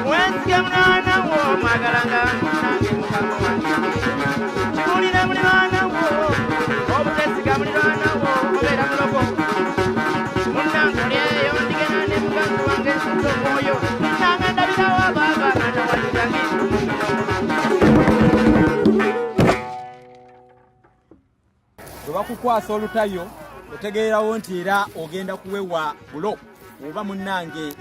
wenzige mwana wo mwagalanga nange mukama wange kikulire muliraana wo obutesiga muliraana wo obeera mulogo munnankulyeyo ndigena ne muganzi wange nsuza omwoyo nange ndabirawo abaaba natawalirange bwe bakukwasa olutayo otegeerawo nti era ogenda kuwewa bulo oba munnange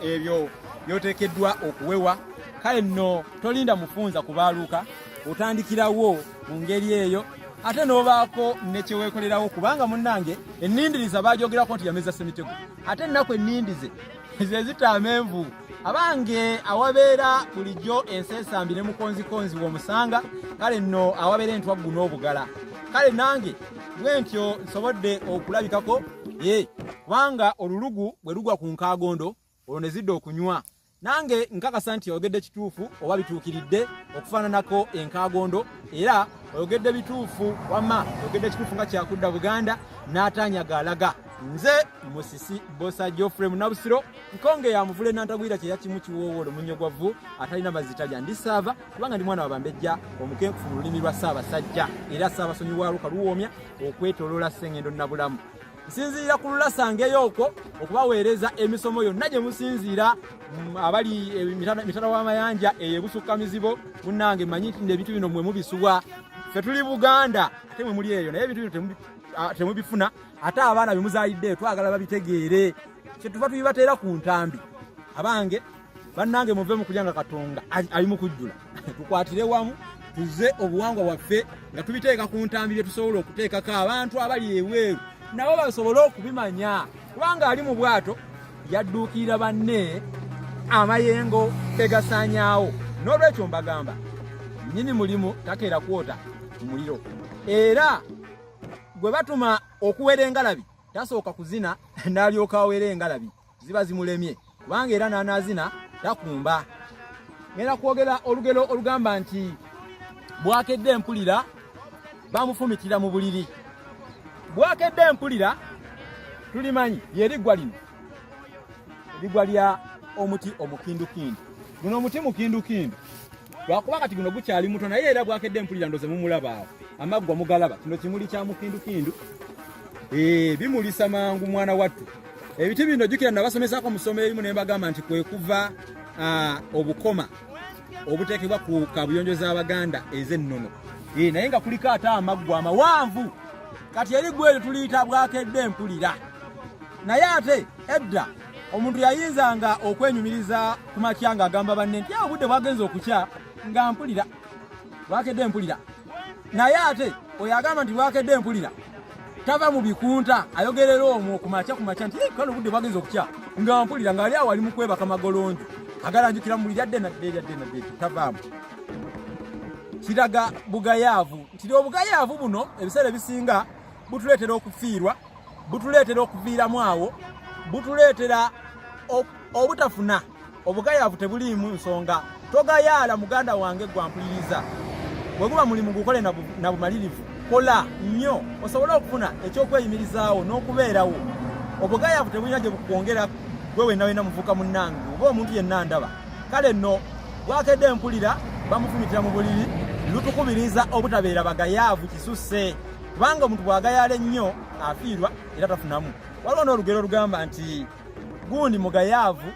ebyo byoteekeddwa okuwewa. Kale nno tolinda mufunza kubaaluuka, otandikirawo mu ngeri eyo ate n'obaako ne kyeweekolerawo, kubanga munnange ennindiriza baajogerako nti yameza Ssemitego, ate ennaku ennindize ze zitaama envu. Abange awabeera bulijjo enseesambi ne mukonzikonzi w'omusanga, kale nno awabeera entwaggu n'obugala. Kale nange bwe ntyo nsobodde okulabikako kubanga olulugu bwe lugwa ku nkaagondo olwo ne zidde okunywa. Nange nkakasa nti oyogedde kituufu oba bituukiridde okufaananako enkaagondo, era oyogedde bituufu wamma oyogedde kituufu nga kyakudda Buganda n'ataanyaga alaga. Nze Musisi Bosa Geoffrey Munabusiro nkonge ya muvule nantagwira kye yakimu kiwoowolo munyogwavu atalina mazita gya ndisaava, kubanga ndi mwana wa Bambejja omukenkufu mu lulimi lwa Ssaabasajja era Ssaabasonyi wa Luka luwoomya okwetooloola Ssengendo Nnabulamu. Nsinziira ku Lulasangeyo okwo okubaweereza emisomo yonna gye musinziira abali mitala w'amayanja ebusukka mizibo. Munnange mmanyi nti ebintu bino mwe mubisuwa, ffe tuli Buganda ate mwe muli eyo, naye ebintu bino temubifuna ate abaana bemuzaaliddeyo twagala babitegeere, kyetuva tubibateera ku ntambi. Abange bannange muve mu kulya nga Katonda ali mu kujjula tukwatire wamu tuze obuwangwa waffe nga tubiteeka ku ntambi bye tusobola okuteekako abantu abali eweeru nabo basobole okubimanya, kubanga ali mu bwato yadduukirira banne amayengo tegasaanyaawo. N'olwekyo mbagamba nnyini mulimu takeera kwota muliro, era gwe batuma okuwera engalabi tasooka kuzina n'alyoka awera engalabi, ziba zimulemye, kubanga era n'anaazina takumba. Ngenda kwogera olugero olugamba nti bwakedde empulira bamufumitira mu buliri. Bwakedde empulira tulimanyi lyeriggwa lino, eriggwa lya omuti omukindukindu. Guno omuti mukindukindu lwakuba kati guno gukyali muto, naye era bwakedde empulira ndoze mumulaba awo amaggwa mugalaba. Kino kimuli kya mukindukindu, bimulisa mangu mwana wattu. Ebiti bino jjukira nabasomesako mu ssomo erimu ne mbagamba nti kwe kuva obukoma obuteekebwa ku kabuyonjo z'Abaganda ez'ennono, naye nga kuliko ate amaggwa amawanvu. Kati eriggwa eryo tuliyita bwakedde empulira. Naye ate edda omuntu yayinzanga okwenyumiriza ku makya ng'agamba banne nti obudde bwagenze okukya nga mpulira, bwakedde empulira. Naye ate oyo agamba nti bwakedde empulira tava mu bikunta ayogerera omwo ku makya nti kale obudde bwagenze okukya nga mpulira, ng'ali awo ali mu kwebaka magolonjo agalanjukira mu muliri adde nadde tavaamu. Kiraga bugayaavu nti obugayaavu buno ebiseera ebisinga butuleetera okufiirwa, butuleetera okuviiramu awo, butuleetera obutafuna. Obugayaavu tebuliimu nsonga, togayaala muganda wange gwampuliriza. Bwe guba mulimu gukole na bumalirivu, kola nnyo osobole okufuna ekyokweyimirizaawo n'okubeerawo. Obugayaavu tebulina gye bukwongera gwe wenna muvuka munnange oba omuntu yenna ndaba. Kale nno bwakedde empulira bamufumitira mu buliri, lutukubiriza obutabeera bagayaavu kisusse, kubanga omuntu bw'agayaala ennyo afiirwa era tafunamu. Waliwo n'olugero olugamba nti gundi mugayaavu,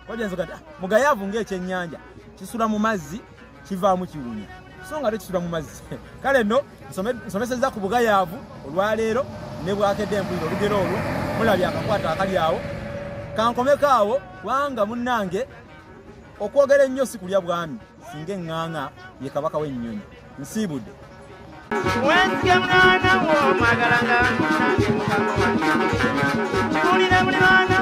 ojenzoga mugayaavu ng'ekyennyanja kisula mu mazzi kivaamu kiwunya, so nga tekisula mu mazzi. Kale nno nsomesezza ku bugayaavu olwaleero ne bwakedde empulira. Olugero olwo mulabye akakwata akali awo, kankomeko awo, kubanga munnange okwogera ennyo si kulya bwami, singa eŋŋaŋa ye kabaka w'ennyonyi. Nsiibudde. Wenzige mwana wo mwagalanga nange mukama wange kikulire muliraana